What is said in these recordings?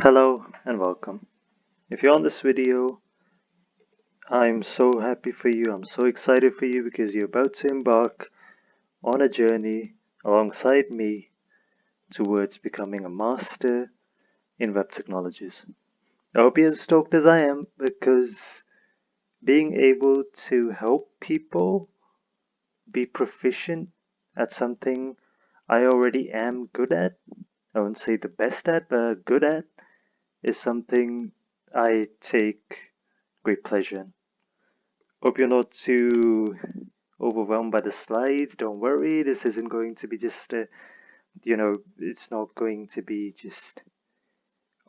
Hello and welcome. If you're on this video, I'm so happy for you. I'm so excited for you because you're about to embark on a journey alongside me towards becoming a master in web technologies. I hope you're as stoked as I am because being able to help people be proficient at something I already am good at, I wouldn't say the best at, but good at, is something I take great pleasure in. Hope you're not too overwhelmed by the slides. Don't worry, this isn't going to be just it's not going to be just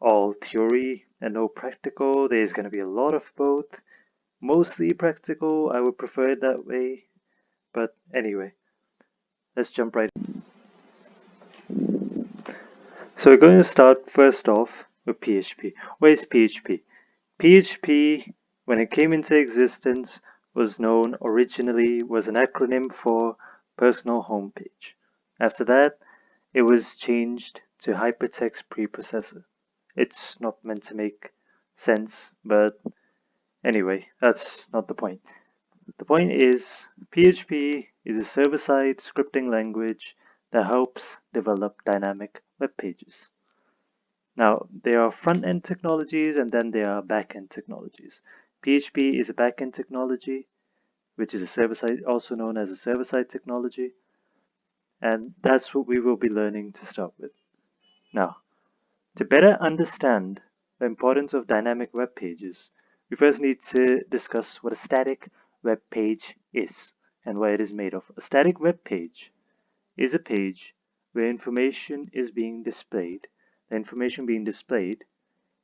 all theory and no practical. There's going to be a lot of both. Mostly practical, I would prefer it that way. But anyway, let's jump right in. So we're going to start first off with PHP. What is PHP? PHP, when it came into existence, was known originally was an acronym for Personal Homepage. After that, it was changed to Hypertext Preprocessor. It's not meant to make sense, but anyway, that's not the point. The point is, PHP is a server-side scripting language that helps develop dynamic web pages. Now, there are front-end technologies and then there are back-end technologies. PHP is a back-end technology, which is a server-side, also known as a server-side technology, and that's what we will be learning to start with. Now, to better understand the importance of dynamic web pages, we first need to discuss what a static web page is and what it is made of. A static web page is a page where information is being displayed. The information being displayed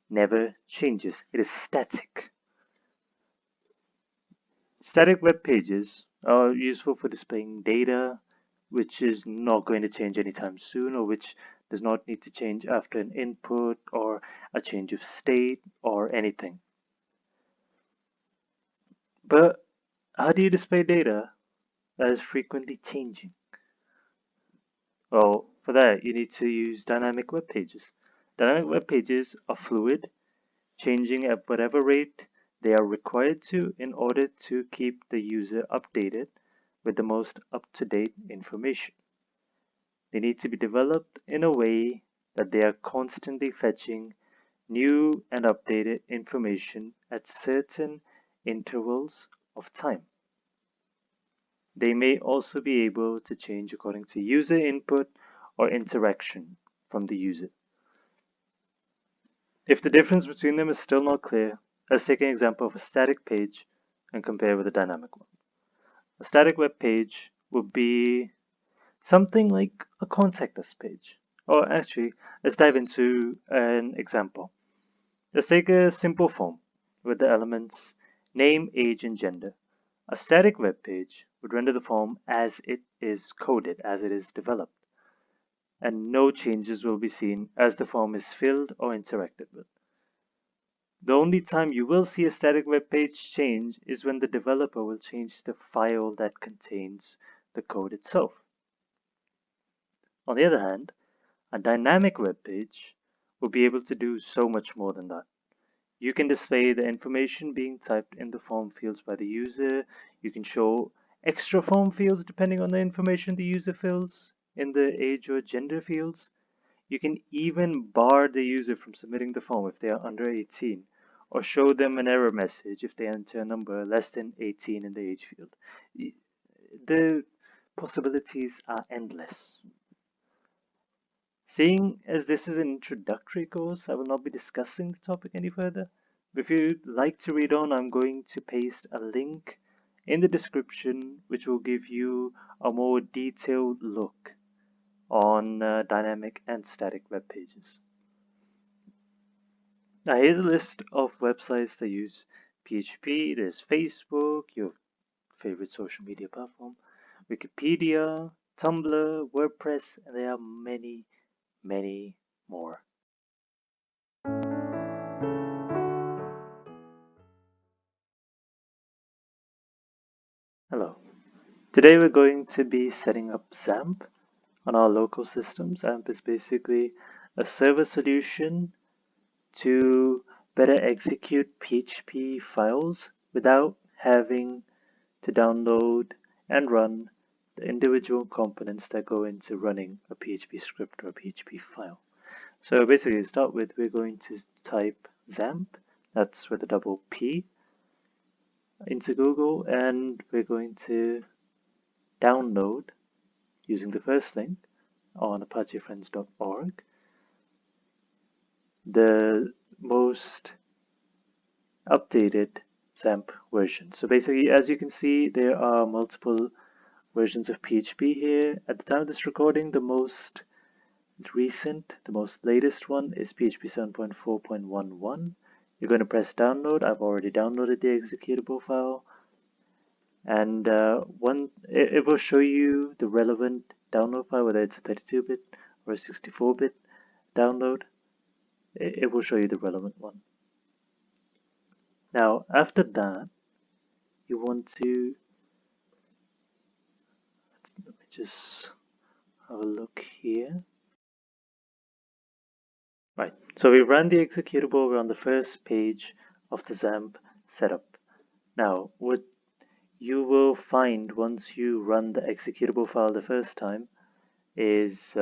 never changes. It is static. Static web pages are useful for displaying data which is not going to change anytime soon, or which does not need to change after an input or a change of state or anything. But how do you display data that is frequently changing? Well, for that you need to use dynamic web pages. Dynamic web pages are fluid, changing at whatever rate they are required to in order to keep the user updated with the most up-to-date information. They need to be developed in a way that they are constantly fetching new and updated information at certain intervals of time. They may also be able to change according to user input or interaction from the user. If the difference between them is still not clear, let's take an example of a static page and compare with a dynamic one. A static web page would be something like a contact us page. Or actually, let's dive into an example. Let's take a simple form with the elements name, age, and gender. A static web page would render the form as it is coded, as it is developed, and no changes will be seen as the form is filled or interacted with. The only time you will see a static web page change is when the developer will change the file that contains the code itself. On the other hand, a dynamic web page will be able to do so much more than that. You can display the information being typed in the form fields by the user. You can show extra form fields depending on the information the user fills in the age or gender fields. You can even bar the user from submitting the form if they are under 18, or show them an error message if they enter a number less than 18 in the age field. The possibilities are endless. Seeing as this is an introductory course, I will not be discussing the topic any further. If you'd like to read on, I'm going to paste a link in the description which will give you a more detailed look on dynamic and static web pages. Now here's a list of websites that use PHP. There's Facebook, your favorite social media platform, Wikipedia, Tumblr, WordPress, and there are many, many more. Hello. Today we're going to be setting up XAMPP on our local systems. XAMPP is basically a server solution to better execute PHP files without having to download and run the individual components that go into running a PHP script or a PHP file. So basically, to start with, we're going to type XAMPP, that's with a double P, into Google, and we're going to download, using the first link on apachefriends.org, the most updated XAMPP version. So basically, as you can see, there are multiple versions of PHP here. At the time of this recording, the most recent, the most latest one is PHP 7.4.11. You're going to press download. I've already downloaded the executable file, and it will show you the relevant download file, whether it's a 32-bit or a 64-bit download. It will show you the relevant one. Now, after that, you want to, let me just have a look here. Right, so we ran the executable. We're on the first page of the XAMPP setup. Now, what you will find once you run the executable file the first time is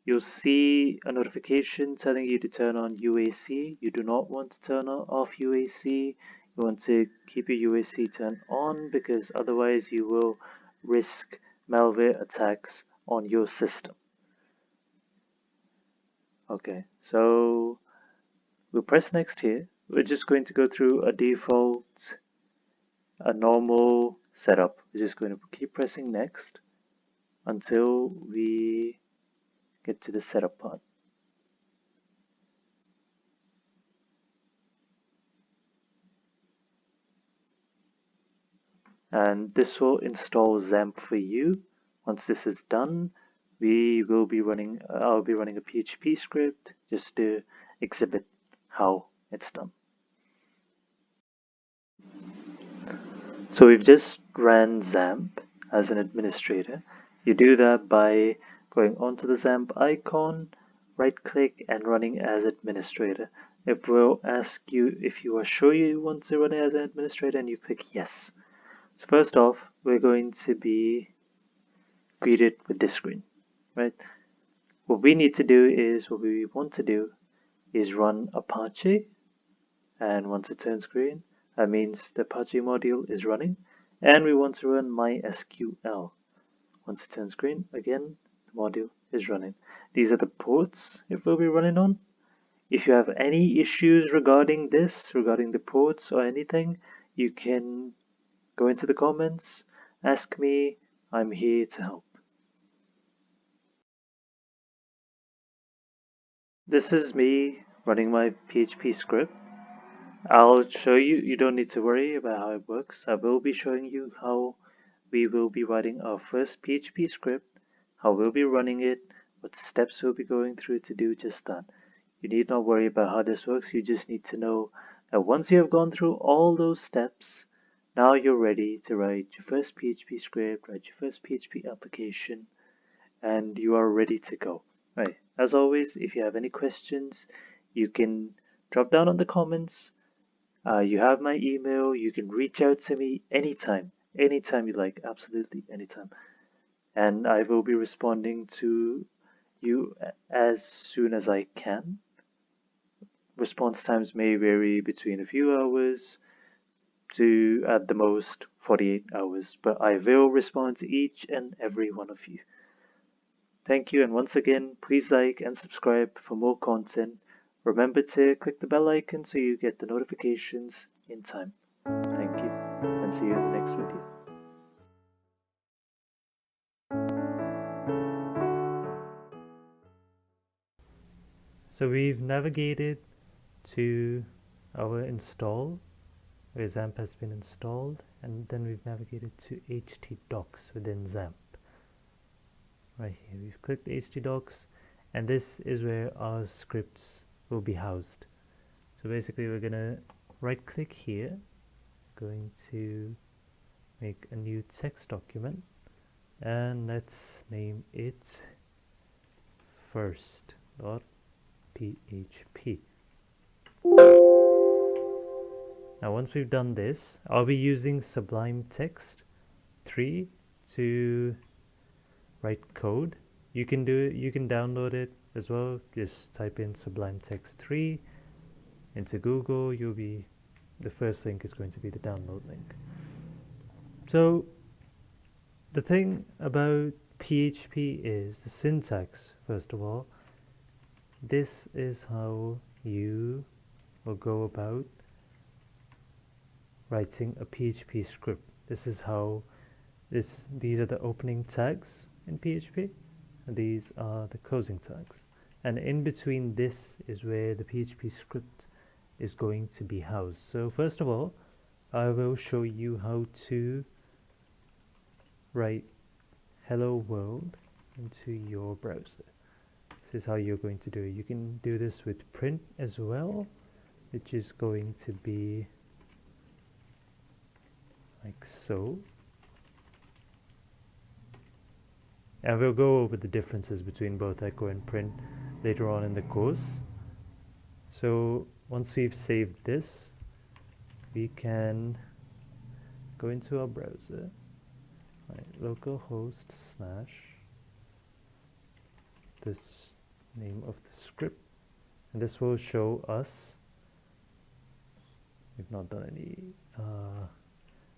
you'll see a notification telling you to turn on UAC. You do not want to turn off UAC. You want to keep your UAC turned on, because otherwise you will risk malware attacks on your system. Okay, so we'll press next here. We're just going to go through a normal setup. We're just going to keep pressing next until we get to the setup part. And this will install XAMPP for you. Once this is done, I'll be running a PHP script just to exhibit how it's done. So we've just ran XAMPP as an administrator. You do that by going onto the XAMPP icon, right-click, and running as administrator. It will ask you if you are sure you want to run it as an administrator, and you click yes. So first off, we're going to be greeted with this screen, right? What we want to do is run Apache, and once it turns green, that means the Apache module is running, and we want to run MySQL. Once it turns green, again, the module is running. These are the ports it will be running on. If you have any issues regarding the ports or anything, you can go into the comments, ask me, I'm here to help. This is me running my PHP script. I'll show you, you don't need to worry about how it works. I will be showing you how we will be writing our first PHP script, how we'll be running it, what steps we'll be going through to do just that. You need not worry about how this works. You just need to know that once you have gone through all those steps, now you're ready to write your first PHP script, write your first PHP application, and you are ready to go. Right. As always, if you have any questions, you can drop down on the comments. You have my email. You can reach out to me anytime you like, absolutely anytime. And I will be responding to you as soon as I can. Response times may vary between a few hours to at the most 48 hours, but I will respond to each and every one of you. Thank you, and once again, please like and subscribe for more content. Remember to click the bell icon so you get the notifications in time. Thank you, and see you in the next video. So we've navigated to our install, where XAMPP has been installed, and then we've navigated to htdocs within XAMPP. Right here, we've clicked htdocs, and this is where our scripts will be housed. So basically, we're gonna right click here, going to make a new text document, and let's name it first.php. Now once we've done this, I'll be using Sublime Text 3 to write code. You can do it, you can download it as well. Just type in Sublime Text 3 into Google. The first link is going to be the download link. So the thing about PHP is the syntax. First of all, this is how you will go about writing a PHP script. These are the opening tags in PHP, and these are the closing tags. And in between this is where the PHP script is going to be housed. So first of all, I will show you how to write hello world into your browser. This is how you're going to do it. You can do this with print as well, which is going to be like so. And we'll go over the differences between both echo and print later on in the course. So once we've saved this, we can go into our browser, right, localhost / this name of the script, and this will show us, we've not done any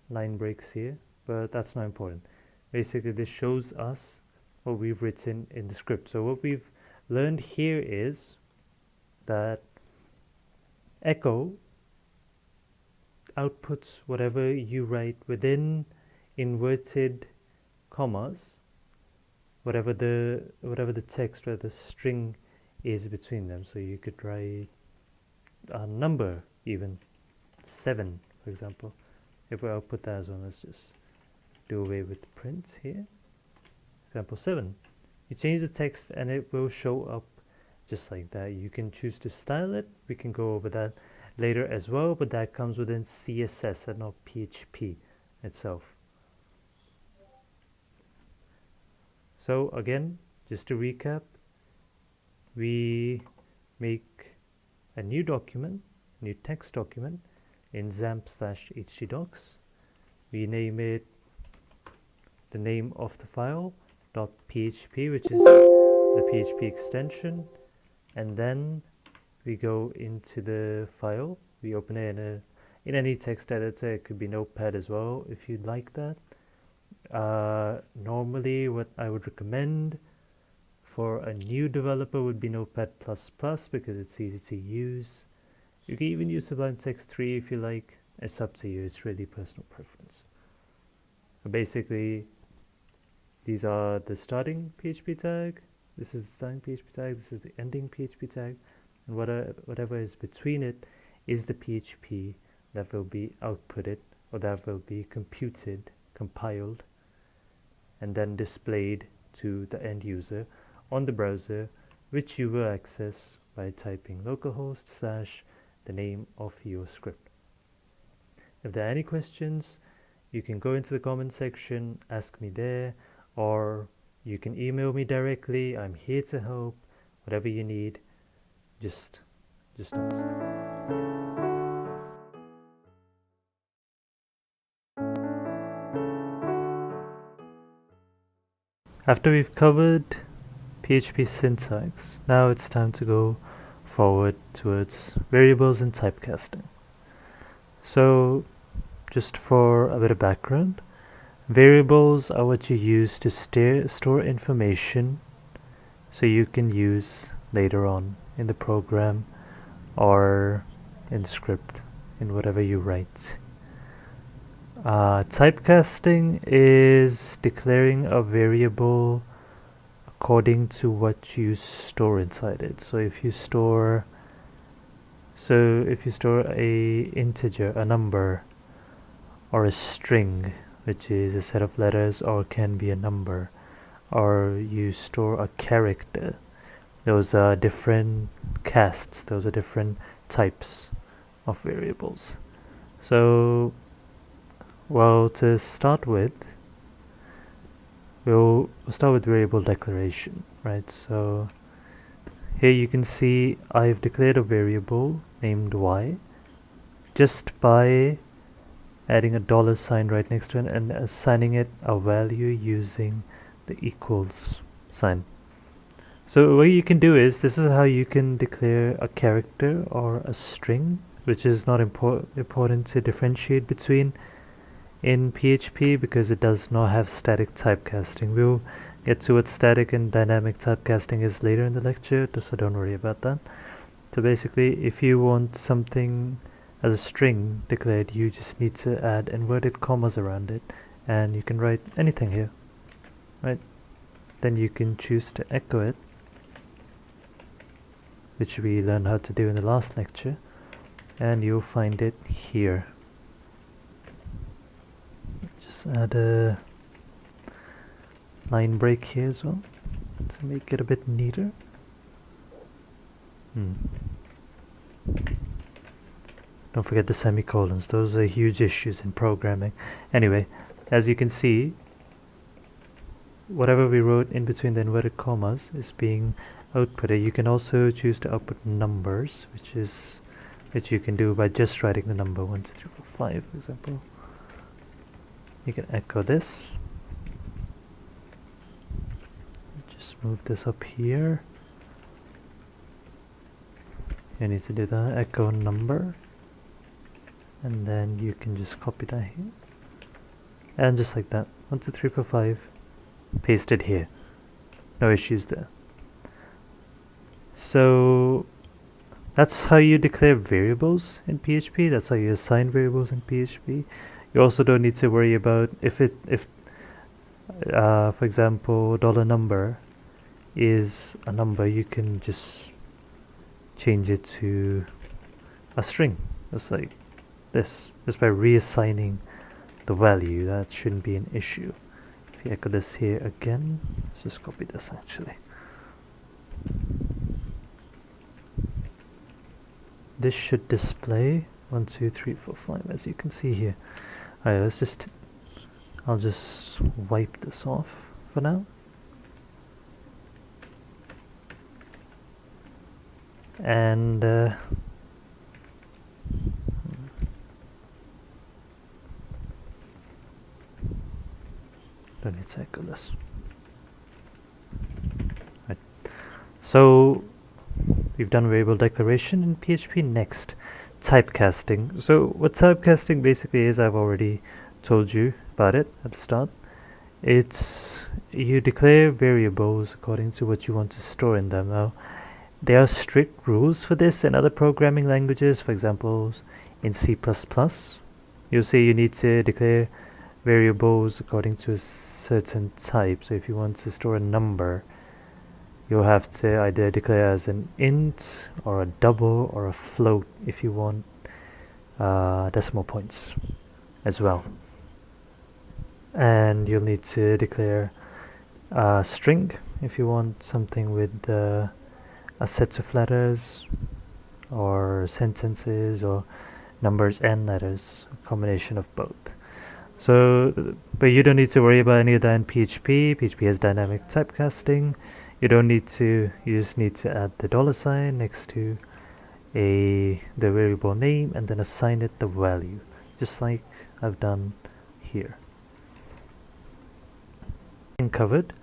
line breaks here, but that's not important. Basically this shows us what we've written in the script. So what we've learned here is that echo outputs whatever you write within inverted commas, whatever the text or the string is between them. So you could write a number, even 7 for example. If we output that as well, let's just do away with print here. Example 7. You change the text and it will show up just like that. You can choose to style it. We can go over that later as well, but that comes within CSS and not PHP itself. So again, just to recap, we make a new document, new text document in XAMPP/htdocs. We name it the name of the file .php, which is the PHP extension, and then we go into the file. We open it in any text editor. It could be Notepad as well if you'd like that. Normally what I would recommend for a new developer would be Notepad++ because it's easy to use. You can even use Sublime Text 3 if you like. It's up to you. It's really personal preference. So basically, these are the starting PHP tag. This is the starting PHP tag. This is the ending PHP tag. And whatever is between it is the PHP that will be outputted, or that will be computed, compiled, and then displayed to the end user on the browser, which you will access by typing localhost / the name of your script. If there are any questions, you can go into the comment section, ask me there, or you can email me directly. I'm here to help. Whatever you need, just ask. After we've covered PHP syntax, now it's time to go forward towards variables and typecasting. So just for a bit of background, variables are what you use to store information so you can use later on in the program or in the script, in whatever you write. Typecasting is declaring a variable according to what you store inside it. So if you store a integer, a number, or a string, which is a set of letters or can be a number, or you store a character, those are different casts, those are different types of variables. So, well, to start with, we'll start with variable declaration, right? So here you can see I've declared a variable named y, just by adding a dollar sign right next to it and assigning it a value using the equals sign. So what you can do is, this is how you can declare a character or a string, which is not important to differentiate between in PHP because it does not have static typecasting. We'll get to what static and dynamic typecasting is later in the lecture, so don't worry about that. So basically, if you want something as a string declared, you just need to add inverted commas around it, and you can write anything here, right? Then you can choose to echo it, which we learned how to do in the last lecture, and you'll find it here. Just add a line break here as well to make it a bit neater. Don't forget the semicolons, those are huge issues in programming. Anyway, as you can see, whatever we wrote in between the inverted commas is being outputted. You can also choose to output numbers, which you can do by just writing the number 1, 2, 3, 4, 5, for example. You can echo this. Just move this up here. You need to do the echo number, and then you can just copy that here, and just like that, 1, 2, 3, 4, 5, paste it here. No issues there. So that's how you declare variables in PHP. That's how you assign variables in PHP. You also don't need to worry about if for example, $number is a number, you can just change it to a string, just like this, just by reassigning the value. That shouldn't be an issue. If you echo this here again, let's just copy this actually. This should display 1, 2, 3, 4, 5, as you can see here. Alright, I'll just wipe this off for now. And don't need to echo this. Right. So we've done variable declaration in PHP. Next, typecasting. So what typecasting basically is, I've already told you about it at the start. It's you declare variables according to what you want to store in them. Now, there are strict rules for this in other programming languages. For example, in C++, you'll see you need to declare variables according to a certain type. So if you want to store a number, you'll have to either declare as an int or a double or a float if you want decimal points as well. And you'll need to declare a string if you want something with a set of letters or sentences or numbers and letters, a combination of both. So, but you don't need to worry about any of that in PHP. PHP has dynamic typecasting. You just need to add the $sign next to the variable name and then assign it the value, just like I've done here. Covered.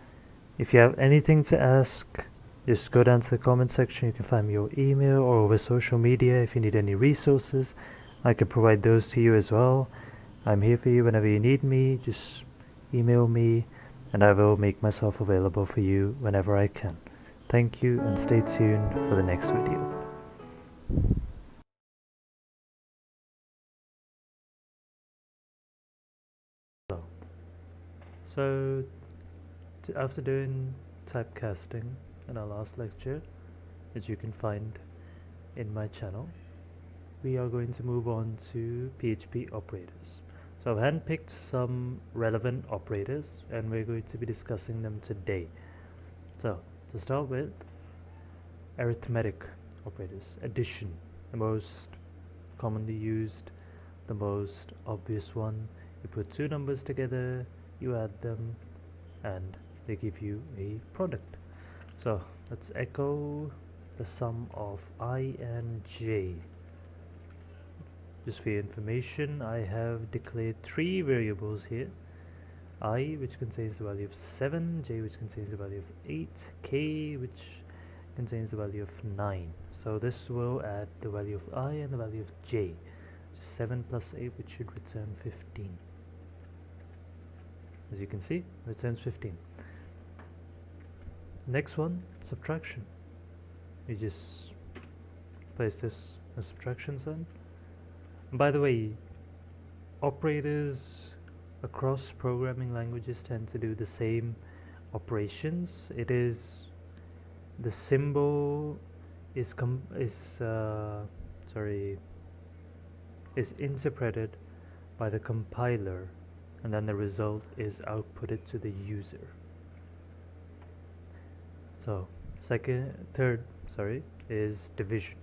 If you have anything to ask, just go down to the comment section. You can find me your email or over social media. If you need any resources, I can provide those to you as well. I'm here for you whenever you need me. Just email me and I will make myself available for you whenever I can. Thank you and stay tuned for the next video. So after doing typecasting in our last lecture, which you can find in my channel, we are going to move on to PHP operators. So I've handpicked some relevant operators and we're going to be discussing them today. So to start with, arithmetic operators. Addition, the most commonly used, the most obvious one. You put two numbers together, you add them, and they give you a product. So let's echo the sum of I and j. just for your information, I have declared 3 variables here. I, which contains the value of 7, j, which contains the value of 8, k, which contains the value of 9. So this will add the value of I and the value of j. 7 plus 8, which should return 15. As you can see, returns 15. Next one, subtraction. We just place this a subtraction sign. By the way, operators across programming languages tend to do the same operations. It is the symbol is interpreted by the compiler, and then the result is outputted to the user. So third is division.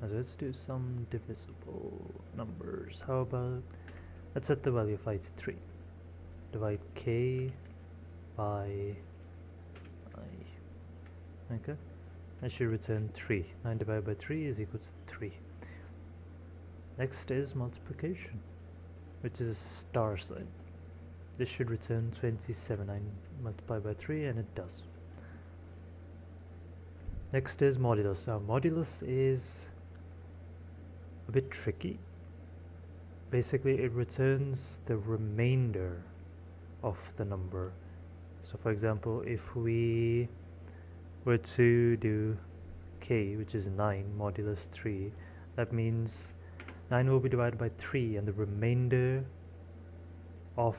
Let's do some divisible numbers. How about, let's set the value of I to 3. Divide k by I. Okay, that should return 3. 9 divided by 3 is equal to 3. Next is multiplication, which is a star sign. This should return 27. 9 multiplied by 3, and it does. Next is modulus. Now modulus is a bit tricky. Basically it returns the remainder of the number. So for example, if we were to do k, which is 9 modulus 3, that means 9 will be divided by 3, and the remainder of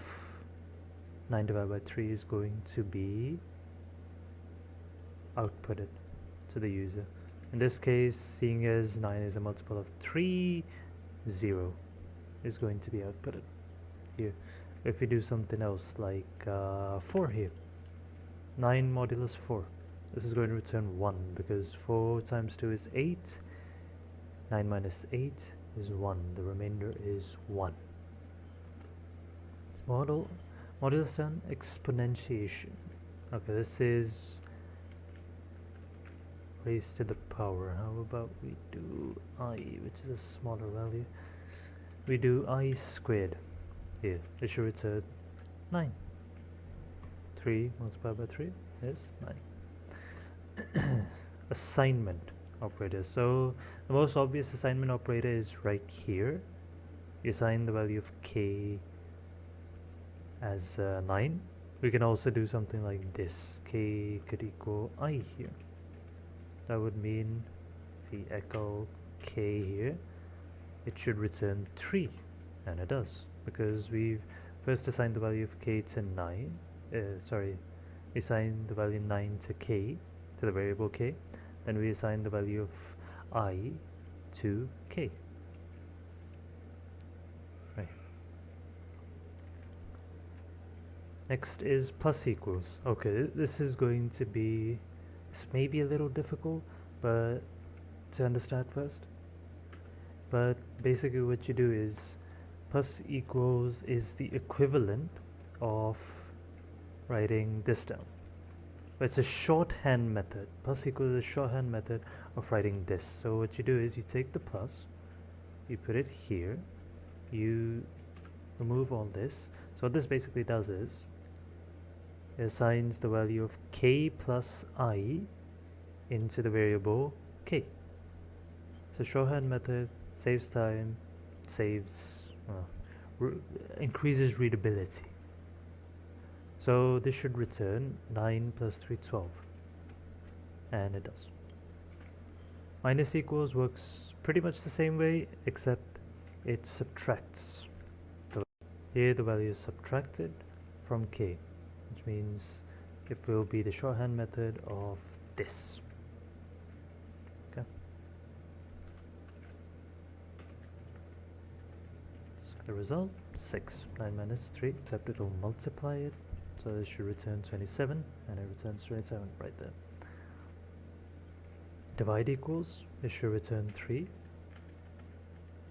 9 divided by 3 is going to be outputted to the user. In this case, seeing as 9 is a multiple of 3, 0 is going to be outputted here. If we do something else like 4 here, 9 modulus 4, this is going to return 1, because 4 times 2 is 8, 9 minus 8 is 1, the remainder is 1. Modulus done, exponentiation. Okay, this is raised to the power. How about we do I, which is a smaller value. We do I squared. Here, it should return 9. 3 multiplied by 3 is 9. Assignment operator. So the most obvious assignment operator is right here. You assign the value of k as 9. We can also do something like this. K could equal I here. That would mean if we echo k here, it should return 3, and it does, because we've first assigned the value of k to 9. We assigned the value 9 to k, to the variable k, then we assign the value of I to k. Right. Next is plus equals. Okay, this is going to be, this may be a little difficult, but to understand first. But basically what you do is plus equals is the equivalent of writing this down. It's a shorthand method. Plus equals is a shorthand method of writing this. So what you do is you take the plus, you put it here, you remove all this. So what this basically does is it assigns the value of k plus I into the variable k. It's a shorthand method, saves time, increases readability. So this should return 9 plus 3, 12, and it does. Minus equals works pretty much the same way, except it subtracts. Here the value is subtracted from k, which means it will be the shorthand method of this. Okay. So the result, 6. 9 minus 3, except it will multiply it. So this should return 27, and it returns 27 right there. Divide equals, it should return 3,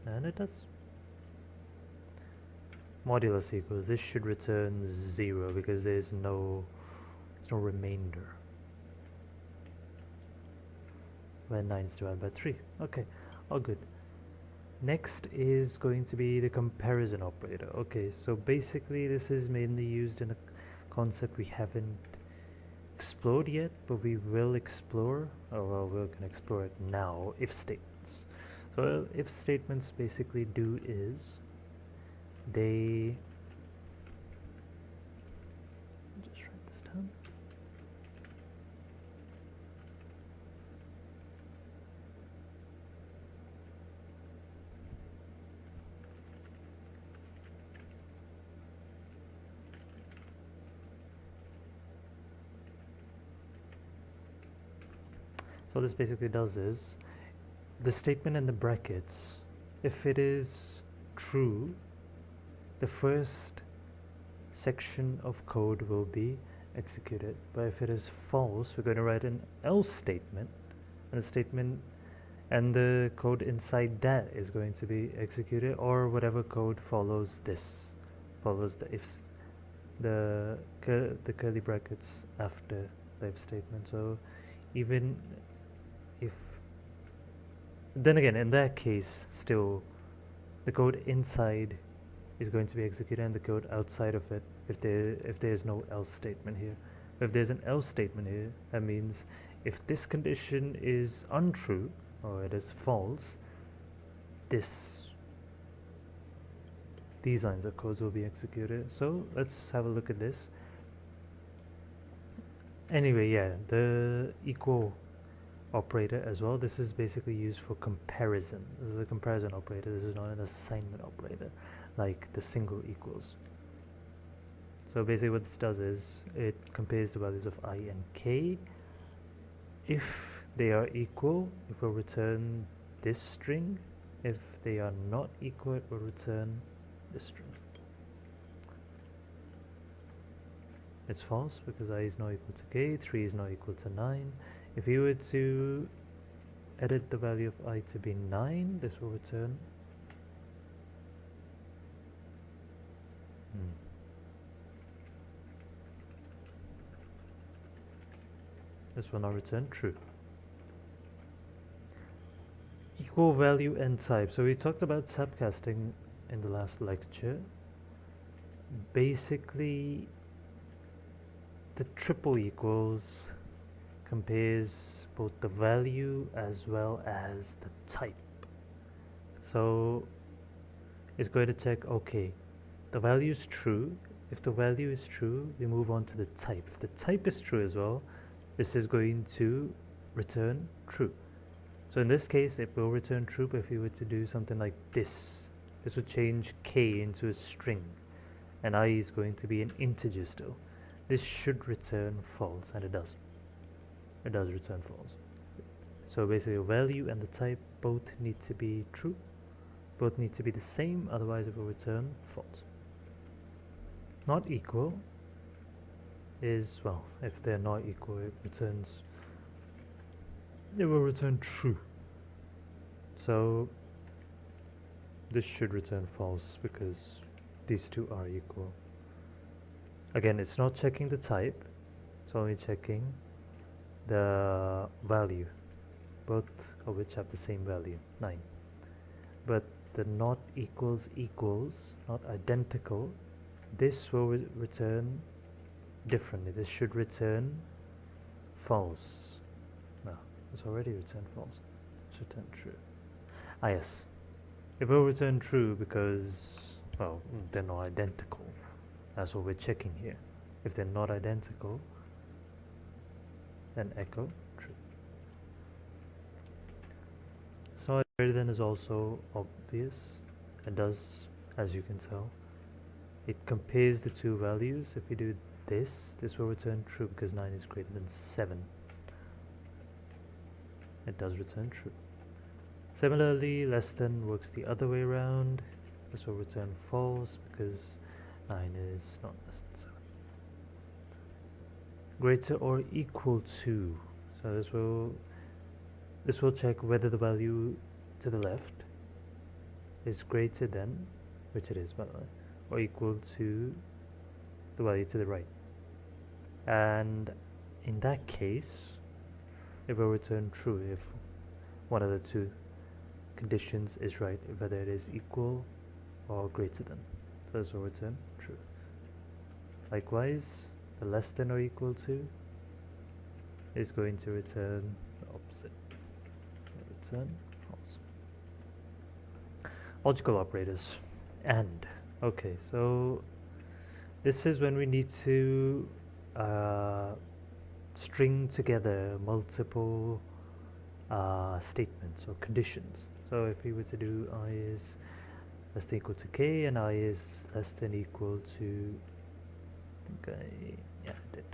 and it does. Modulus equals, this should return 0 because there's no remainder when 9 is divided by 3. Okay, All good. Next is going to be the comparison operator. Okay, so basically this is mainly used in a concept we haven't explored yet, but we will explore, or well, we're going to explore it now, if statements. So if statements basically do is, they, just write this down. So what this basically does is, the statement in the brackets, if it is true, the first section of code will be executed. But if it is false, we're going to write an else statement, and the statement and the code inside that is going to be executed, or whatever code follows this, follows the ifs, the curly brackets after the if statement. So even if, then again, in that case, still the code inside is going to be executed, and the code outside of it, if there is no else statement here. If there's an else statement here, that means if this condition is untrue, or it is false, these lines of codes will be executed. So let's have a look at this. Anyway, yeah, the equal operator as well. This is basically used for comparison. This is a comparison operator. This is not an assignment operator like the single equals. So basically what this does is it compares the values of I and k. If they are equal, it will return this string. If they are not equal, it will return this string. It's false because I is not equal to k, 3 is not equal to 9. If you were to edit the value of I to be 9, this will return this will not return true. Equal value and type. So we talked about typecasting in the last lecture. Basically, the triple equals compares both the value as well as the type. So it's going to check, okay, the value is true. If the value is true, we move on to the type. If the type is true as well, this is going to return true. So in this case, it will return true, but if you were to do something like this would change k into a string, and I is going to be an integer still. This should return false, and it does. It does return false. So basically, the value and the type both need to be true. Both need to be the same, otherwise it will return false. Not equal is, well, if they're not equal, it will return true. So this should return false because these two are equal. Again, it's not checking the type, it's only checking the value, both of which have the same value, 9. But the not equals equals, not identical, this will return differently. This should return false. No, it's already returned false. It's returned true. Ah yes, it will return true because, well, they're not identical. That's what we're checking here. If they're not identical, then echo true. So greater than is also obvious. It does, as you can tell, it compares the two values. If we do this will return true because 9 is greater than 7. It does return true. Similarly, less than works the other way around. This will return false because 9 is not less than 7. Greater or equal to. So this will check whether the value to the left is greater than, which it is by the way, or equal to the value to the right. And in that case, it will return true if one of the two conditions is right, whether it is equal or greater than. So this will return true. Likewise, the less than or equal to is going to return the opposite. Return false. Logical operators. And. Okay, so this is when we need to string together multiple statements or conditions. So if we were to do I is less than equal to k and I is less than equal to, I did.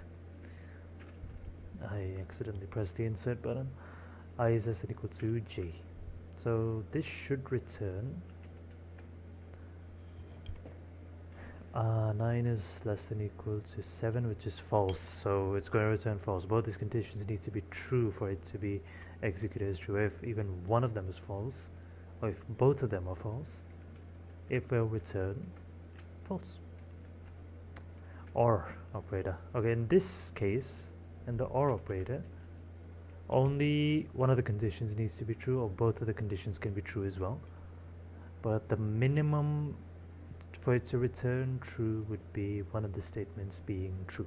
I accidentally pressed the insert button. I is less than equal to j. So this should return 9 is less than equal to 7, which is false, so it's going to return false. Both these conditions need to be true for it to be executed as true. If even one of them is false, or if both of them are false, it will return false. OR operator. Okay, in this case, in the OR operator, only one of the conditions needs to be true, or both of the conditions can be true as well. But the minimum for it to return true would be one of the statements being true.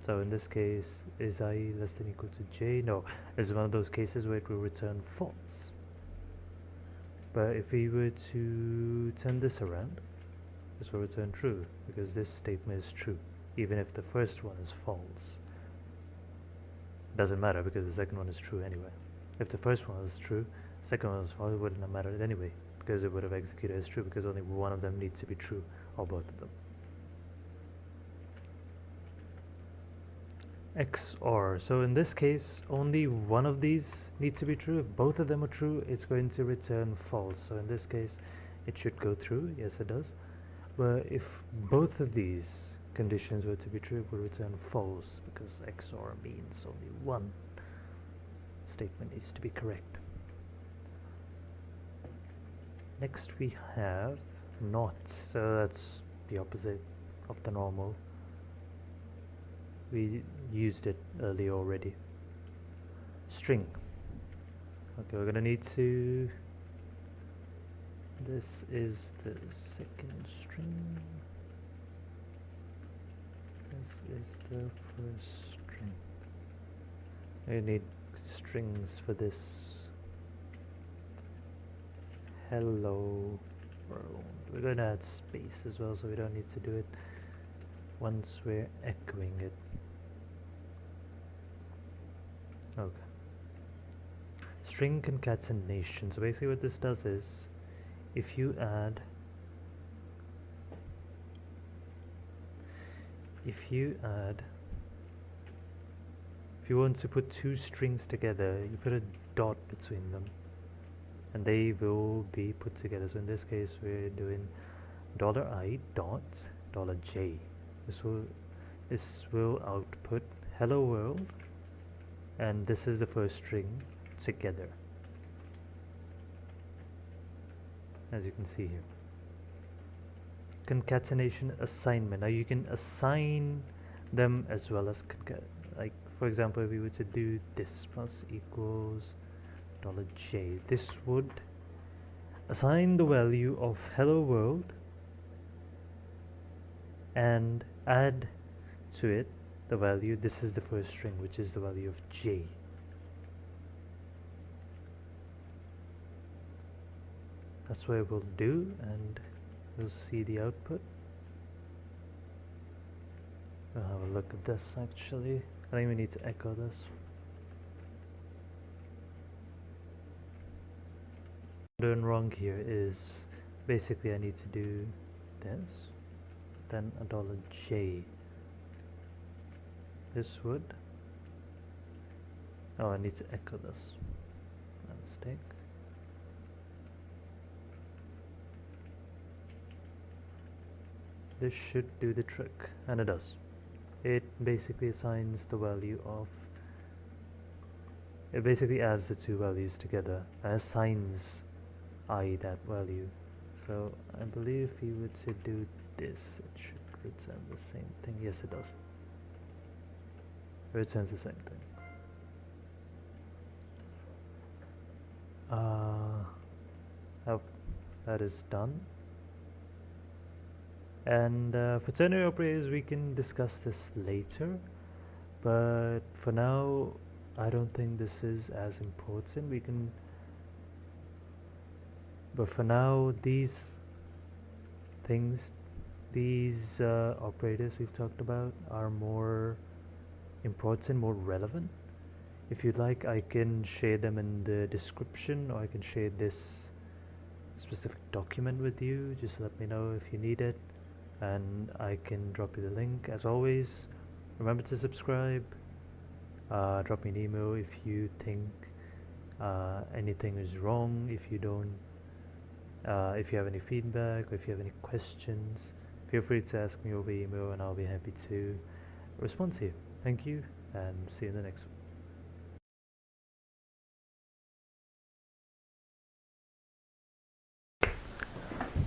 So in this case, is I less than equal to j? No, it's one of those cases where it will return false. But if we were to turn this around, this will return true, because this statement is true, even if the first one is false. Doesn't matter, because the second one is true anyway. If the first one is true, the second one is false, it wouldn't have mattered anyway, because it would have executed as true, because only one of them needs to be true, or both of them. XOR. So in this case, only one of these needs to be true. If both of them are true, it's going to return false. So in this case, it should go through. Yes, it does. But if both of these conditions were to be true, it would return false, because XOR means only one statement needs to be correct. Next we have not, so that's the opposite of the normal. We used it earlier already. String. Okay, we're gonna need to, this is the second string, this is the first string. I need strings for this. Hello world. We're going to add space as well, so we don't need to do it once we're echoing it. Okay. String concatenation. So basically what this does is, if you want to put two strings together, you put a dot between them, and they will be put together. So in this case, we're doing $I dot $j. This will output hello world, and this is the first string together, as you can see here. Concatenation assignment. Now you can assign them as well as like, for example, if we were to do this plus equals $j, this would assign the value of hello world and add to it the value, this is the first string, which is the value of j. That's what it will do, and we'll see the output. We'll have a look at this actually. I think we need to echo this. What I'm doing wrong here is basically I need to do this, then a $j. This would, oh, I need to echo this. My mistake. This should do the trick, and it does. It basically assigns the value of, it basically adds the two values together and assigns I that value. So I believe if you were to do this, it should return the same thing. Yes, it does. It returns the same thing. Oh, that is done. And for ternary operators, we can discuss this later. But for now, I don't think this is as important. But for now, these things, these operators we've talked about are more important, more relevant. If you'd like, I can share them in the description, or I can share this specific document with you. Just let me know if you need it, and I can drop you the link. As always, remember to subscribe. Drop me an email if you think anything is wrong, if you have any feedback, or if you have any questions. Feel free to ask me over email, and I'll be happy to respond to you. Thank you, and see you in the next one.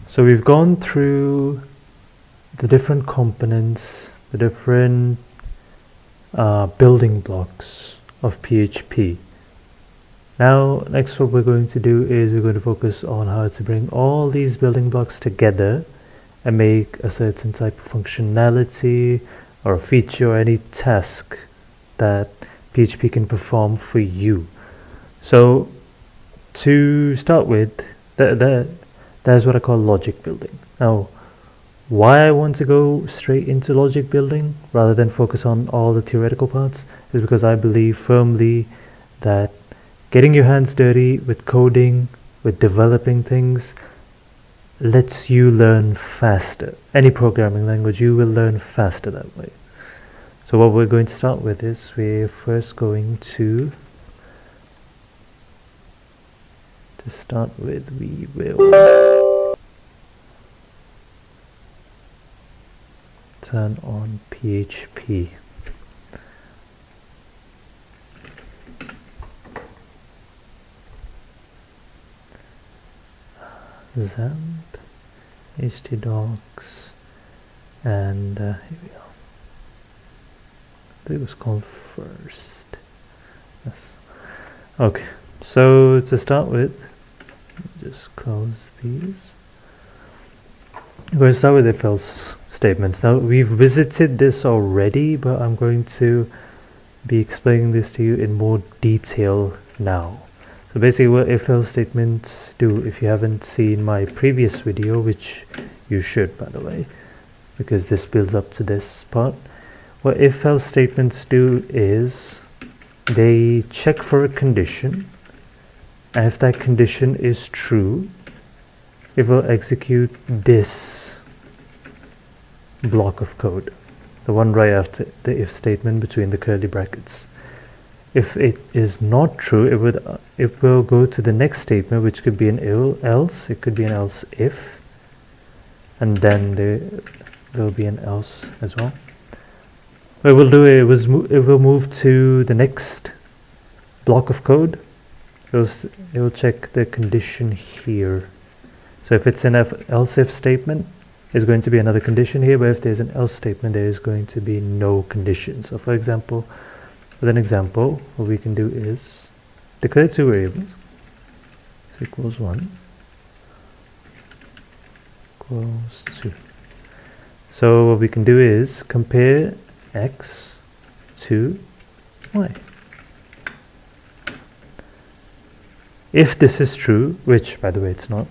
So we've gone through the different components, the different building blocks of PHP. Now, next what we're going to do is we're going to focus on how to bring all these building blocks together and make a certain type of functionality or a feature or any task that PHP can perform for you. So to start with, that's what I call logic building. Now, why I want to go straight into logic building rather than focus on all the theoretical parts is because I believe firmly that getting your hands dirty with coding, with developing things, lets you learn faster. Any programming language, you will learn faster that way. So what we're going to start with is we're first going to start with, we will turn on PHP. XAMPP, htdocs, and here we go. It was called first. Yes. Okay. So to start with, just close these. We're going to start with if else statements. Now we've visited this already, but I'm going to be explaining this to you in more detail now. So basically what if else statements do, if you haven't seen my previous video, which you should by the way, because this builds up to this part, what if else statements do is they check for a condition, and if that condition is true, it will execute this block of code, the one right after the if statement between the curly brackets. If it is not true, it will go to the next statement, which could be an else, it could be an else if, and then there will be an else as well. What it will do is it will move to the next block of code. It will check the condition here. So if it's an else if statement, there's going to be another condition here, but if there's an else statement, there is going to be no condition. So for example, with an example, what we can do is declare two variables. So equals 1 equals 2. So what we can do is compare x to y. If this is true, which by the way it's not,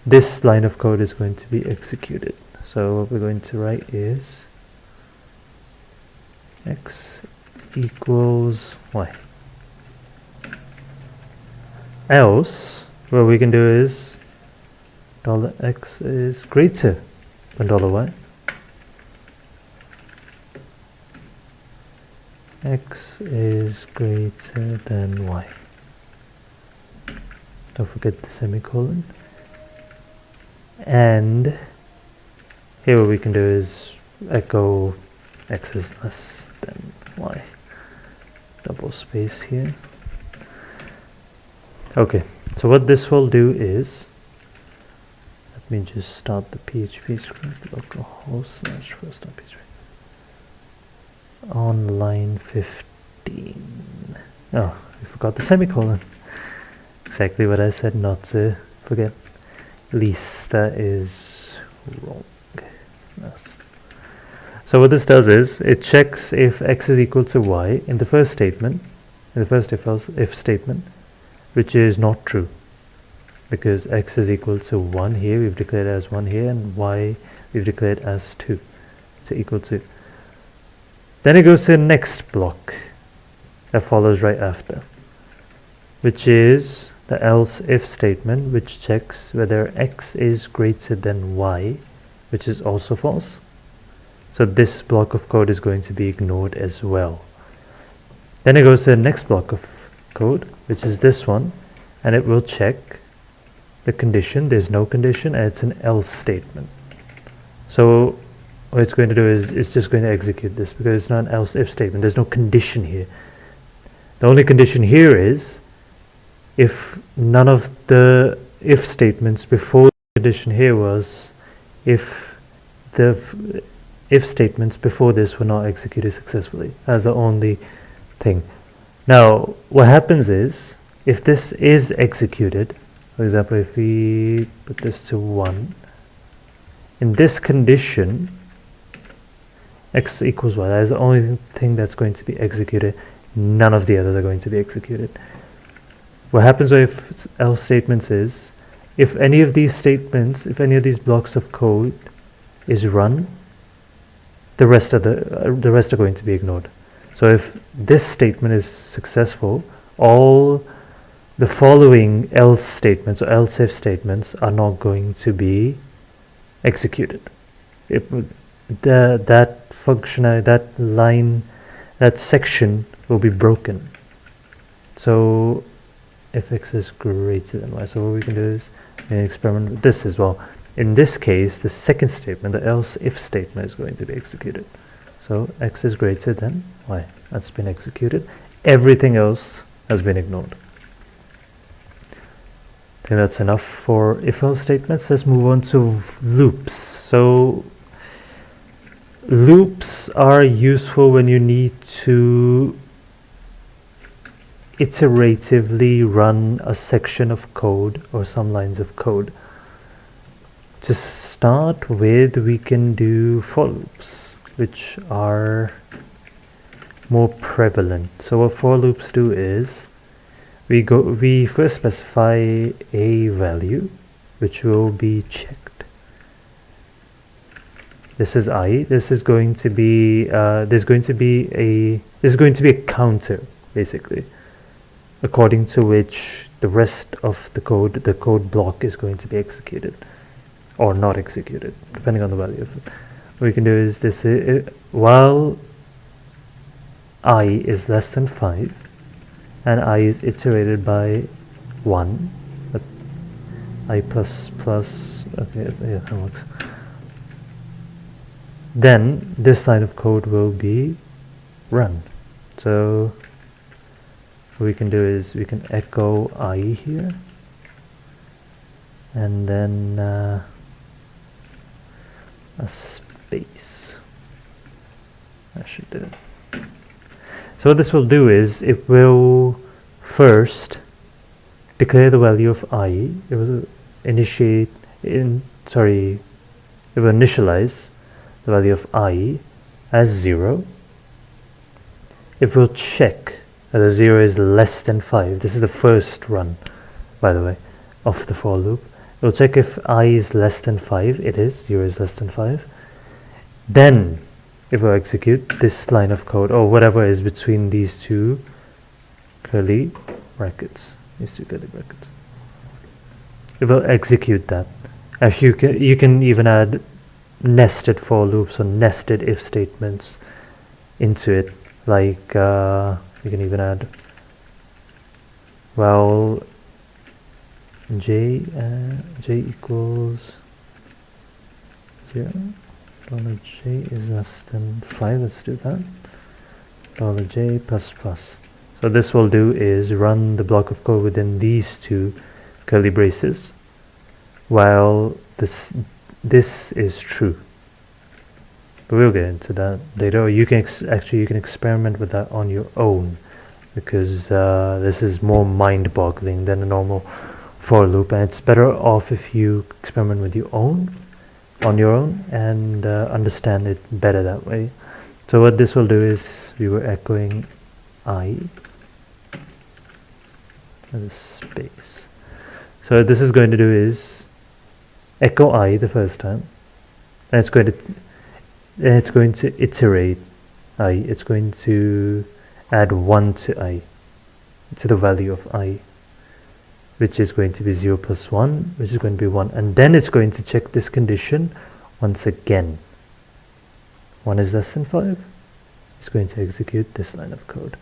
this line of code is going to be executed. So what we're going to write is x equals y. Else, what we can do is $x is greater than $y. X is greater than y. Don't forget the semicolon. And here what we can do is echo x is less than y. Double space here. Okay, so what this will do is, let me just start the PHP script, localhost/first.php on line 15. Oh, we forgot the semicolon. Exactly what I said not to forget. At least that is wrong. Yes. So what this does is it checks if x is equal to y in the first statement, in the first if statement, which is not true, because x is equal to 1 here, we've declared as 1 here, and y we've declared as 2, so equal to. Then it goes to the next block that follows right after, which is the else if statement, which checks whether x is greater than y, which is also false. So this block of code is going to be ignored as well. Then it goes to the next block of code, which is this one, and it will check the condition. There's no condition, and it's an else statement. So what it's going to do is it's just going to execute this, because it's not an else if statement. There's no condition here. The only condition here is if none of the if statements before the condition here was if the if statements before this were not executed successfully. That's the only thing. Now what happens is if this is executed, for example, if we put this to 1, in this condition x equals y, that is the only thing that's going to be executed. None of the others are going to be executed. What happens with else statements is if any of these statements, if any of these blocks of code is run, the rest are going to be ignored. So if this statement is successful, all the following else statements or else if statements are not going to be executed. That functionality, that line, that section will be broken. So if x is greater than y, so what we can do is experiment with this as well. In this case, the second statement, the else if statement, is going to be executed. So x is greater than y. That's been executed. Everything else has been ignored. I think that's enough for if-else statements. Let's move on to loops. So loops are useful when you need to iteratively run a section of code or some lines of code. To start with, we can do for loops, which are more prevalent. So what for loops do is we first specify a value which will be checked. This is I. This is going to be this is going to be a counter, basically, according to which the rest of the code block is going to be executed or not executed, depending on the value of it. What we can do is this: while I is less than 5 and I is iterated by 1, but I plus okay, yeah, that works. Then this line of code will be run. So what we can do is we can echo I here, and then a space. I should do it. So what this will do is it will first declare the value of I. It will initialize the value of I as 0. It will check that the 0 is less than 5. This is the first run, by the way, of the for loop. It will check if I is less than 5. It is. 0 is less than 5. Then it will execute this line of code, or whatever is between these two curly brackets. It will execute that. If you can even add nested for loops or nested if statements into it. Like you can even add, well, j equals 0. $j is less than 5. Let's do that. $j plus plus. So this will do is run the block of code within these two curly braces, while this is true. But we'll get into that later. Or you can you can experiment with that on your own, because this is more mind-boggling than a normal for loop, and it's better off if you experiment with on your own and understand it better that way. So what this will do is we were echoing I and a space. So what this is going to do is echo I the first time, and it's going to iterate I. It's going to add 1 to I, to the value of I, which is going to be 0 plus 1, which is going to be 1. And then it's going to check this condition once again. 1 is less than 5. It's going to execute this line of code.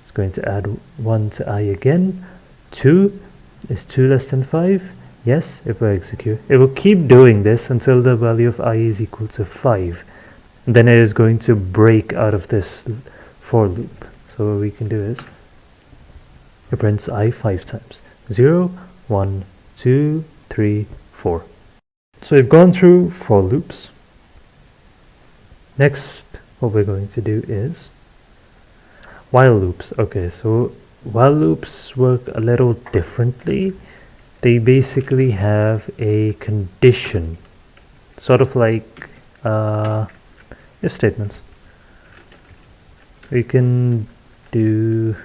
It's going to add 1 to I again. 2 is 2 less than 5. Yes, it will execute. It will keep doing this until the value of I is equal to 5. And then it is going to break out of this for loop. So what we can do is it prints I 5 times. 0, 1, 2, 3, 4. So we've gone through for loops. Next, what we're going to do is while loops. Okay, so while loops work a little differently. They basically have a condition, sort of like if statements. We can do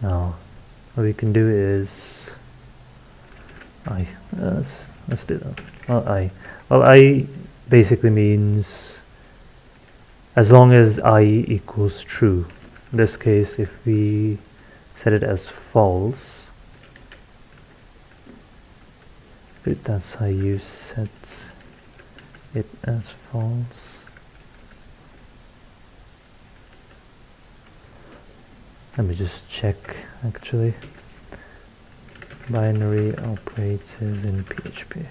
now what we can do is let's do that. Well, I basically means as long as I equals true. In this case, if we set it as false, but that's how you set it as false. Let me just check actually. Binary operators in PHP.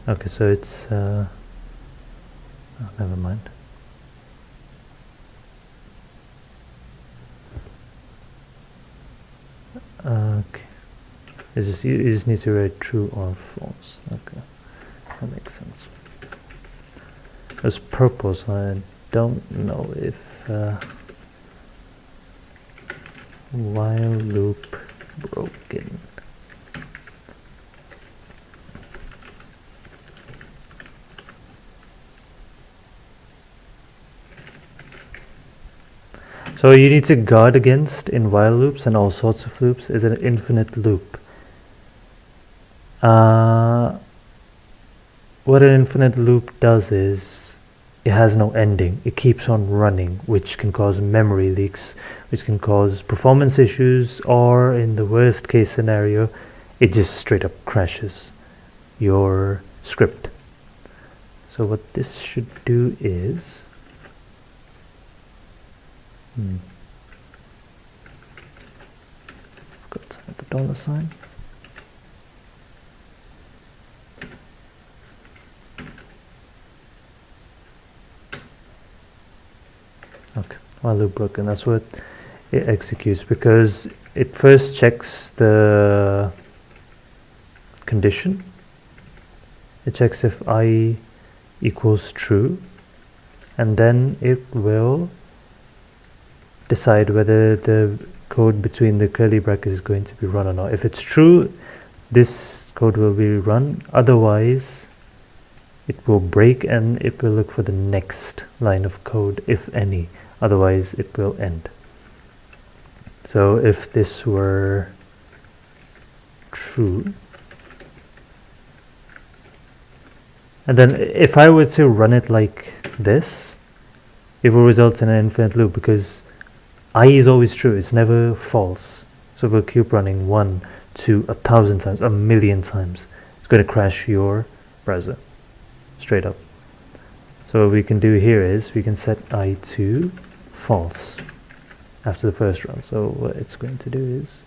Okay, so it's oh, never mind. Okay, you just need to write true or false. Okay, that makes sense. It's purple, so I don't know if while loop broken. So you need to guard against in while loops and all sorts of loops is an infinite loop. What an infinite loop does is it has no ending. It keeps on running, which can cause memory leaks, which can cause performance issues, or in the worst case scenario, it just straight up crashes your script. So what this should do is forgot to add the dollar sign. Okay, while loop broken, that's what it executes, because it first checks the condition. It checks if I equals true, and then it will decide whether the code between the curly brackets is going to be run or not. If it's true, this code will be run. Otherwise, it will break and it will look for the next line of code, if any. Otherwise, it will end. So if this were true, and then if I were to run it like this, it will result in an infinite loop, because I is always true, it's never false. So we'll keep running 1, 2, 1,000 times, 1,000,000 times. It's going to crash your browser, straight up. So what we can do here is we can set I to false after the first run. So what it's going to do is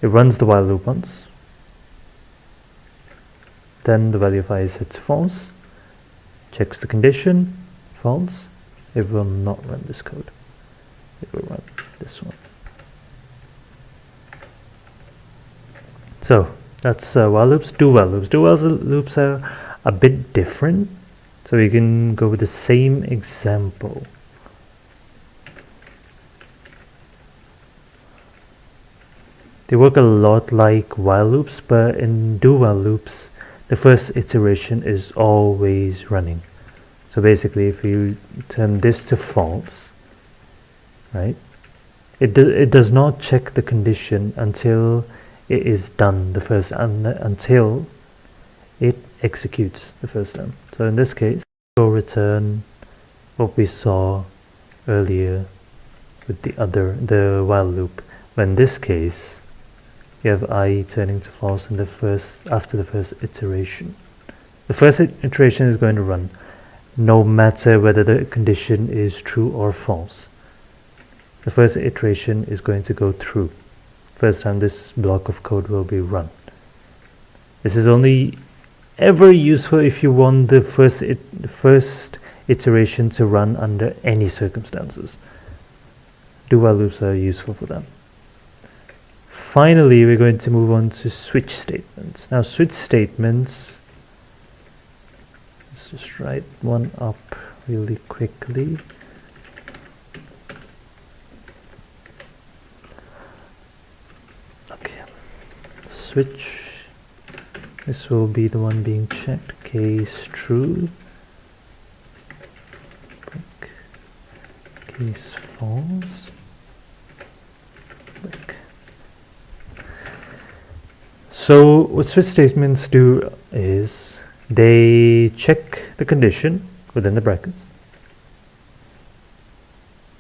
it runs the while loop once, then the value of I is set to false, checks the condition, false. It will not run this code. It will run this one. So that's while loops. Do while loops. Do while loops are a bit different. So we can go with the same example. They work a lot like while loops, but in do while loops, the first iteration is always running. So basically, if you turn this to false, right, it does not check the condition until it is done the first, until it executes the first time. So in this case, we'll return what we saw earlier with the while loop. But in this case, you have I turning to false in after the first iteration. The first iteration is going to run no matter whether the condition is true or false. The first iteration is going to go through. First time this block of code will be run. This is only ever useful if you want the first iteration to run under any circumstances. Do while loops are useful for that. Finally, we're going to move on to switch statements. Now, switch statements, let's just write one up really quickly. Okay, switch. This will be the one being checked. Case true. Break. Case false. Break. So what switch statements do is they check the condition within the brackets.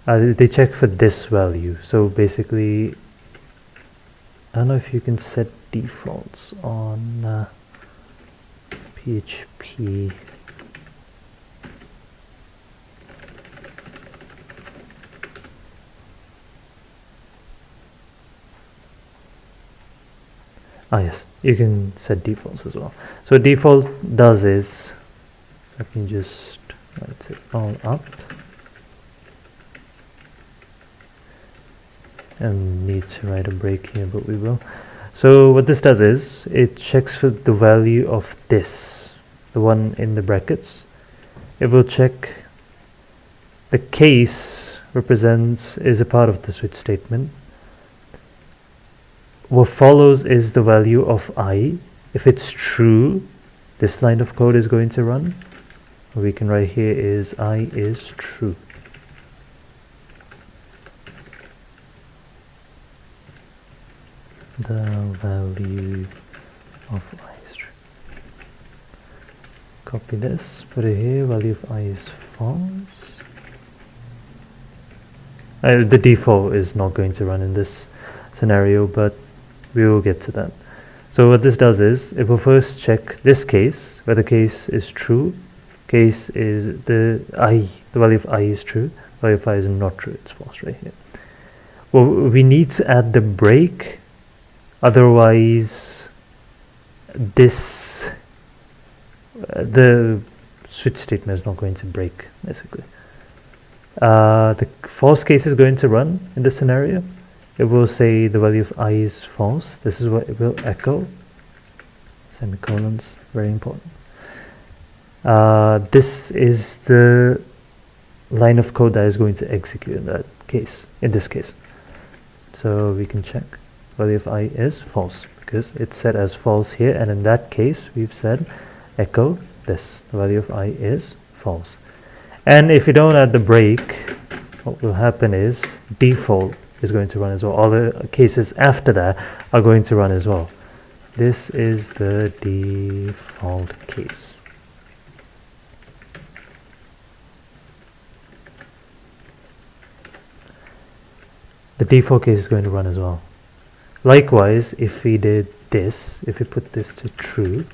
They check for this value. So basically, I don't know if you can set defaults on PHP. Yes, you can set defaults as well. So what default does is, I can just write it all up. And need to write a break here, but we will. So what this does is, it checks for the value of this, the one in the brackets. It will check the case is a part of the switch statement. What follows is the value of I. If it's true, this line of code is going to run. What we can write here is I is true. The value of I is true. Copy this, put it here, value of I is false. The default is not going to run in this scenario, but we will get to that. So what this does is, it will first check this case, where the case is true. Case is the value of I is true, value of I is not true, it's false right here. Well, we need to add the break, otherwise the switch statement is not going to break, basically. The false case is going to run in this scenario. It will say the value of I is false. This is what it will echo. Semicolons, very important. This is the line of code that is going to execute in that case, in this case. So we can check value of I is false, because it's set as false here, and in that case we've said echo this, the value of I is false. And if you don't add the break, what will happen is default is going to run as well. All the cases after that are going to run as well. This is the default case. The default case is going to run as well. Likewise, if we did this, if we put this to true,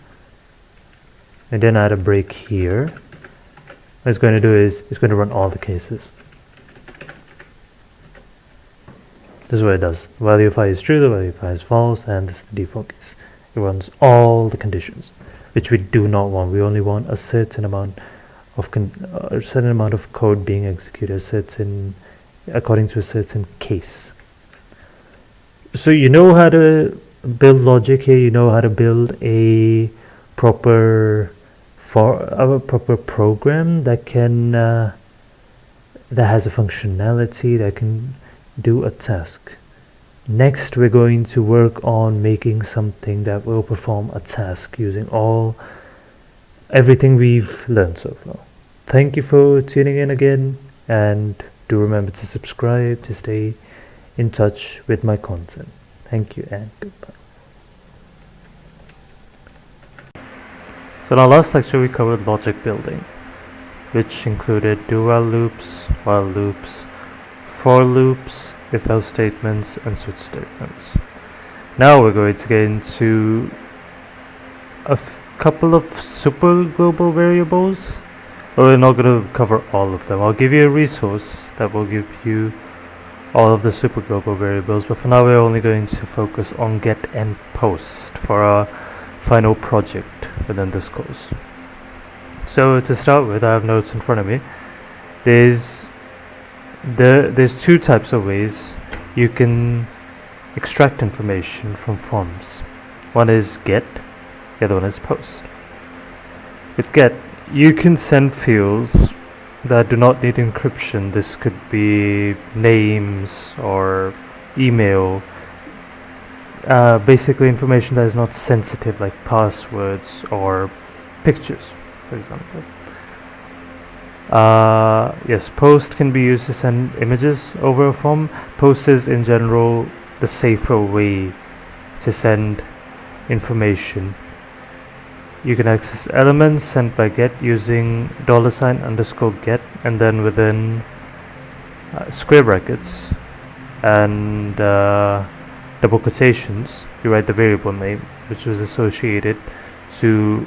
and then add a break here, what it's going to do is it's going to run all the cases. This is what it does. The value of I is true, the value of I is false, and this is the default case. It runs all the conditions, which we do not want. We only want a certain amount of code being executed, according to a certain case. So you know how to build logic here. You know how to build a proper program that can that has a functionality that can do a task. Next, we're going to work on making something that will perform a task using everything we've learned so far. Thank you for tuning in again, and do remember to subscribe to stay in touch with my content. Thank you and goodbye. So in our last lecture we covered logic building, which included do-while loops, while loops, for loops, if-else statements, and switch statements. Now we're going to get into a couple of super global variables, but we're not going to cover all of them. I'll give you a resource that will give you all of the super global variables, but for now we're only going to focus on get and post for our final project within this course. So to start with, I have notes in front of me. There's two types of ways you can extract information from forms. One is get, the other one is post. With get, you can send fields that do not need encryption. This could be names or email, basically information that is not sensitive, like passwords or pictures, for example. Yes, post can be used to send images over a form. Post is in general the safer way to send information. You can access elements sent by get using $_get, and then within square brackets and double quotations you write the variable name which was associated to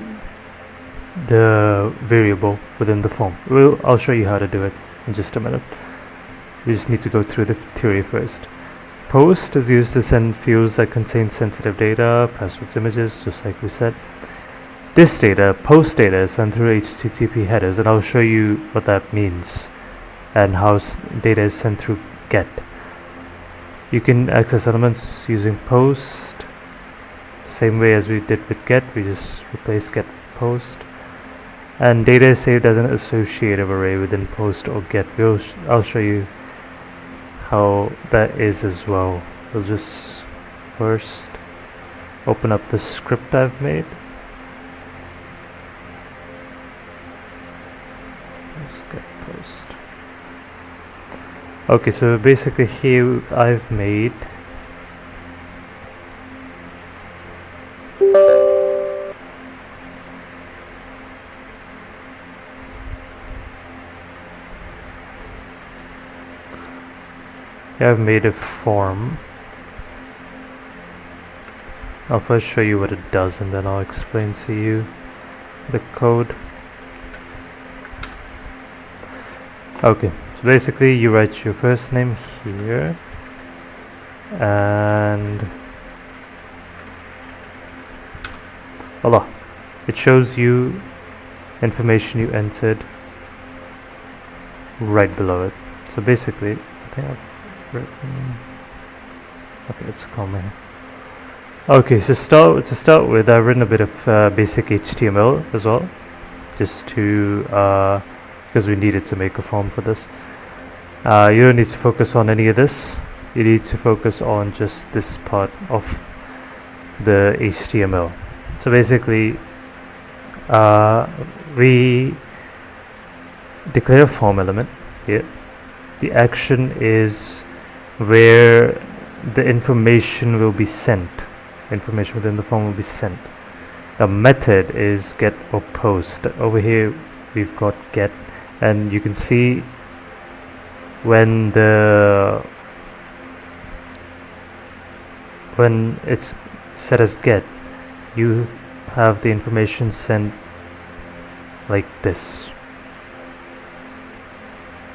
the variable within the form. I'll show you how to do it in just a minute. We just need to go through the theory first. Post is used to send fields that contain sensitive data, passwords, images, just like we said. This data, post data, is sent through HTTP headers, and I'll show you what that means and how data is sent through get. You can access elements using post, same way as we did with get. We just replace get post, and data is saved as an associative array within post or get. I'll show you how that is as well. We'll just first open up the script I've made. Post. Okay, so basically here I've made a form. I'll first show you what it does and then I'll explain to you the code. Okay, so basically you write your first name here and voila, it shows you information you entered right below it. So basically, I think I've written, okay, it's a comma here. Okay, so to start with, I've written a bit of basic HTML as well, just to because we needed to make a form for this. You don't need to focus on any of this. You need to focus on just this part of the HTML. So basically, we declare a form element here. The action is where the information will be sent. Information within the form will be sent. The method is get or post. Over here we've got get, and you can see when set as get, you have the information sent like this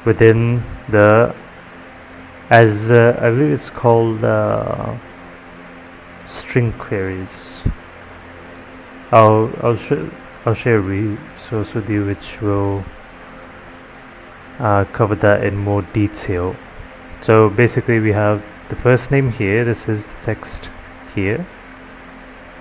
within the, as I believe it's called string queries. I'll share a resource with you which will cover that in more detail. So basically we have the first name here, this is the text here.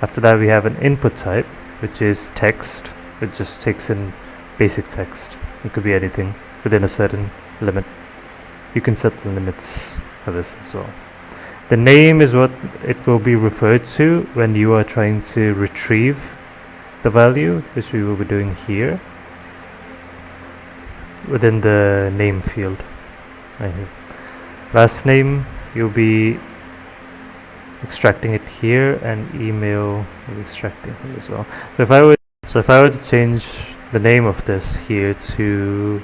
After that we have an input type, which is text. It just takes in basic text. It could be anything within a certain limit. You can set the limits for this as well. The name is what it will be referred to when you are trying to retrieve the value, which we will be doing here within the name field right here. Last name, you'll be extracting it here, and email will be extracting here as well. So if I were to change the name of this here to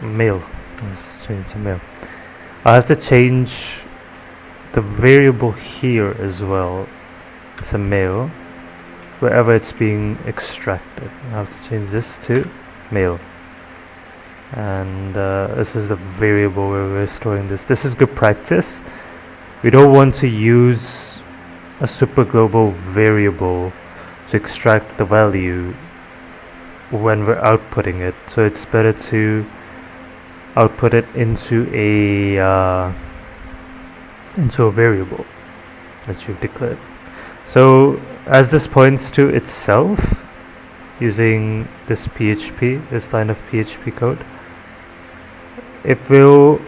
mail, let's change it to mail. I have to change the variable here as well to mail wherever it's being extracted. I have to change this to mail, and this is the variable where we're storing this. This is good practice. We don't want to use a super global variable to extract the value when we're outputting it, so it's better to output it into a variable that you've declared. So as this points to itself, using this PHP, this line of PHP code, it will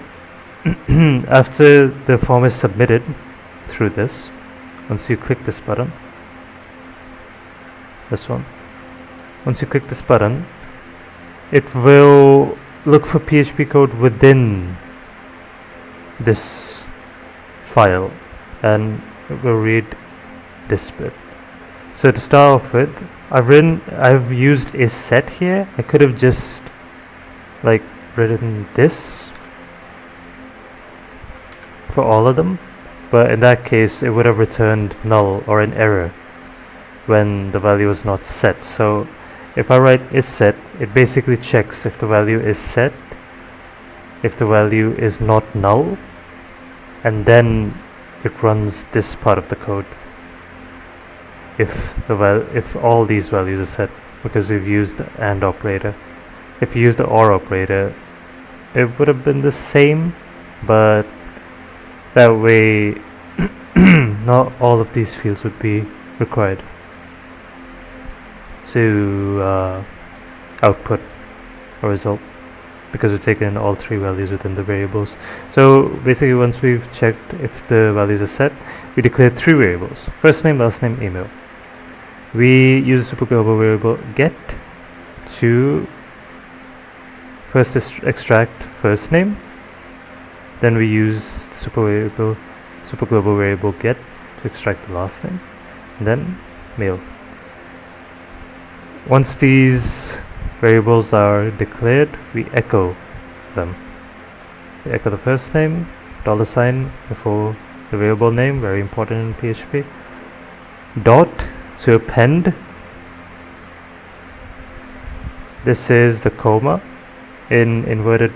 after the form is submitted through this, once you click this button, this one, once you click this button, it will look for PHP code within this file, and it will read this bit. So to start off with, I've used isSet here. I could have just like written this for all of them, but in that case it would have returned null or an error when the value is not set. So if I write isSet, it basically checks if the value is set, if the value is not null, and then it runs this part of the code if all these values are set, because we've used the AND operator. If you use the OR operator, it would have been the same, but that way not all of these fields would be required to output a result, because we're taking in all three values within the variables. So basically, once we've checked if the values are set, we declare three variables: first name, last name, email. We use a super global variable get to first extract first name, then we use the super global variable get to extract the last name, and then mail. Once these variables are declared, we echo them. We echo the first name, $sign before the variable name, very important in PHP. Dot to append. This is the comma in inverted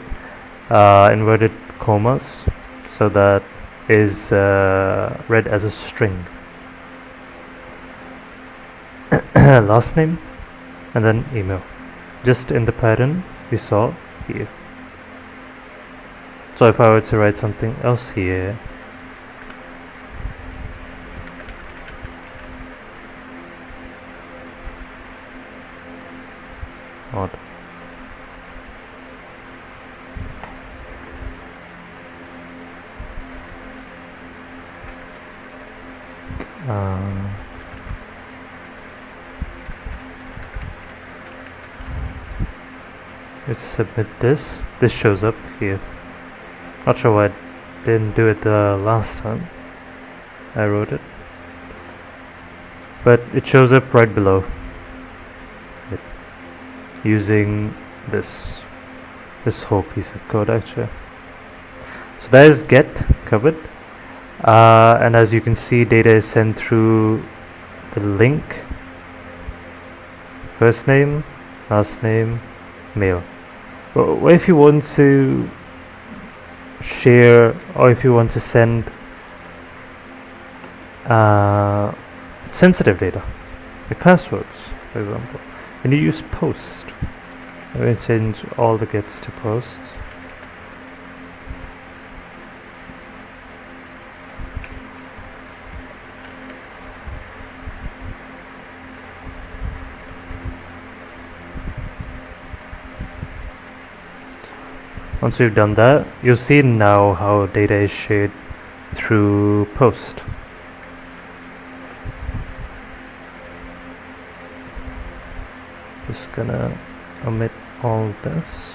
commas, so that is read as a string. Last name, and then email, just in the pattern we saw here. So if I were to write something else here, odd. Let's submit this. This shows up here. Not sure why I didn't do it the last time I wrote it, but it shows up right below it, using this whole piece of code actually. So that is get covered. And as you can see, data is sent through the link, first name, last name, mail. Well, if you want to share or if you want to send sensitive data, like passwords, for example, and you use post. I'm going to change all the gets to post. Once we've done that, you'll see now how data is shared through post. Just gonna omit all this.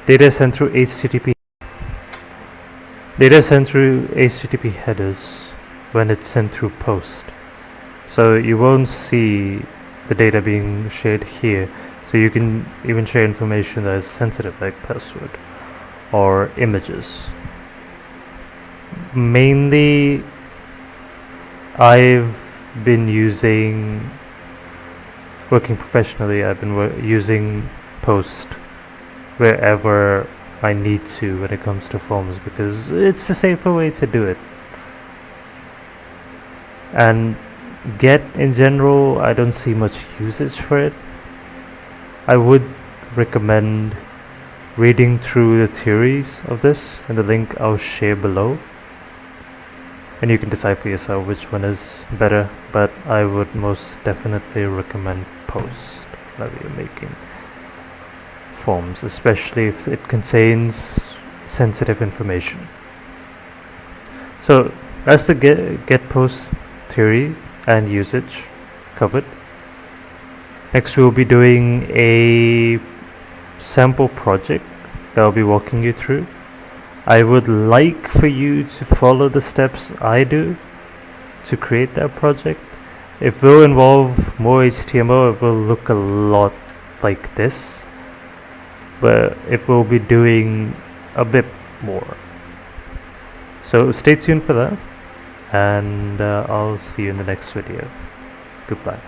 Data is sent through HTTP. Data is sent through HTTP headers when it's sent through post. So you won't see the data being shared here. So you can even share information that is sensitive, like password or images. Mainly, I've been working professionally, I've been using post wherever I need to when it comes to forms, because it's the safer way to do it. And get in general, I don't see much usage for it. I would recommend reading through the theories of this and the link I'll share below, and you can decide for yourself which one is better, but I would most definitely recommend post whenever you're making forms, especially if it contains sensitive information. So that's the get post theory and usage covered. Next we'll be doing a sample project that I'll be walking you through. I would like for you to follow the steps I do to create that project. It will involve more HTML, it will look a lot like this, but it will be doing a bit more. So stay tuned for that, and I'll see you in the next video. Goodbye.